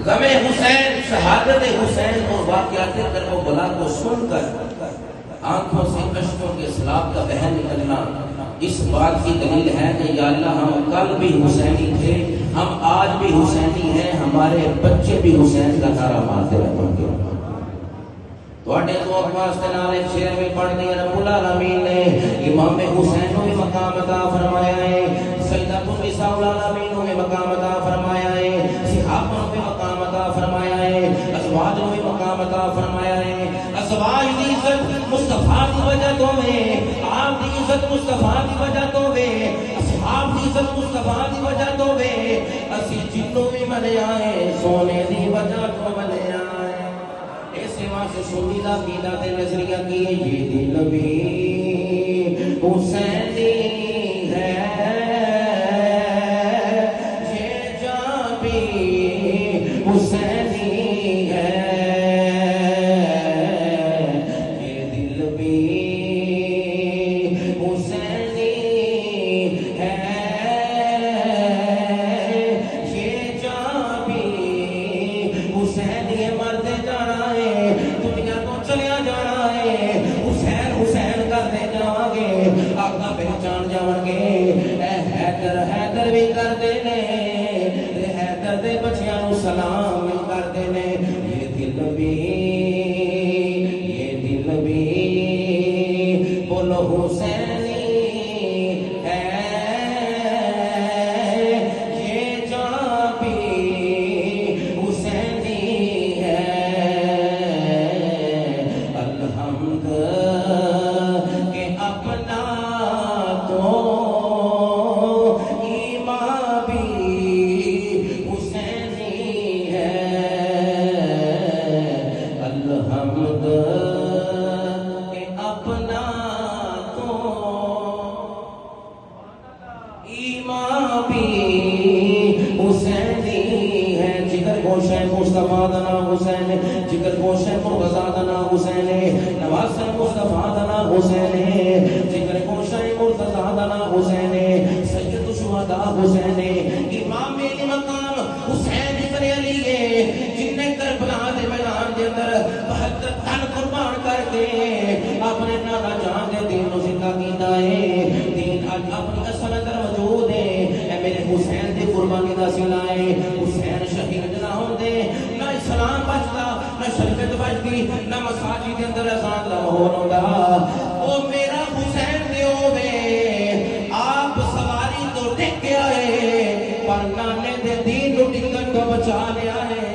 غم حسین، شہادت حسین اور واقعات کربلا کو سن کر آنکھوں سے اشکوں کے سیلاب کا بہہ نکلنا اس بات کی دلیل ہے کہ یا اللہ ہم کل بھی حسینی تھے، ہم آج بھی حسینی ہیں، ہمارے بچے بھی حسین کا نعرہ مارتے رہیں گے۔ تواڈے تو واسطے نال ایک شعر میں پڑھ دیا رب العالمین نے امام حسین کو بھی مقام عطا فرمایا ہے، سیدہ النساء العالمین کو بھی مقام عطا فرمایا ہے، صحابہ کو بھی مقام عطا فرمایا ہے، ازواج کو بھی مقام عطا فرمایا ہے۔ ازواج دی عزت مصطفیٰ دی وجہ تو ہے، آپ دی عزت مصطفیٰ دی وجہ تو ہے، اصحاب دی عزت مصطفیٰ دی وجہ تو ہے، اسی جنوں بھی منیا ہے سونے دی وجہ تو منیا ہے۔ سوا سے سنی دا قیدہ تے نظریہ کیے یہ دل بھی حسینی ہے، یہ جان بھی حسینی ہے، یہ دل بھی حسینی ہے، یہ جان بھی حسینی ہے۔ مرتے جانا ہے، دنیا تو چلیا جانا ہے، حسین حسین کرتے جاؤں گے، آقا پہچان جاؤں گے، اے حیدر حیدر بھی کرتے نے، حیدر دے بچیاں نو سلام بھی کرتے نے۔ یہ دل بھی بولو حسینی ہے، یہ جان بھی حسینی ہے، الحمد کہ اپنا تو ایمان بھی حسینی ہے، الحمد کہ اپنا تو ایمان بھی حسینی ہے۔ جگر گوشہ مصطفیٰ دا نام حسین ہے، جگر گوشہ مرتضیٰ دا نام حسین ہے، نواز مصطفیٰ دا نام حسین ہے، جگر گوشہ مرتضیٰ دا نام حسین ہے، سید الشہداء حسین ہے، امام مقام حسین ابن علی ہے، جن نے کربلا دے میدان دے اندر 72 تن قربان کر کے اپنے نانا جان دے دین نو زندہ کیتا ہے۔ دین اج اپنی اصل اندر موجود ہے، اے میرے حسین دی قربانی دا صلہ ہے۔ حسین شہید نہ ہوندے نہ اسلام بچدا، نہ شریعت بچدی، نہ مساجد دے اندر اذان دا ماحول ہوندا۔ او میرا حسین تے ہووے آپ سواری تو ٹک کے آئے، پر نانے دے دین نو ٹکن تو بچا لیا ہے۔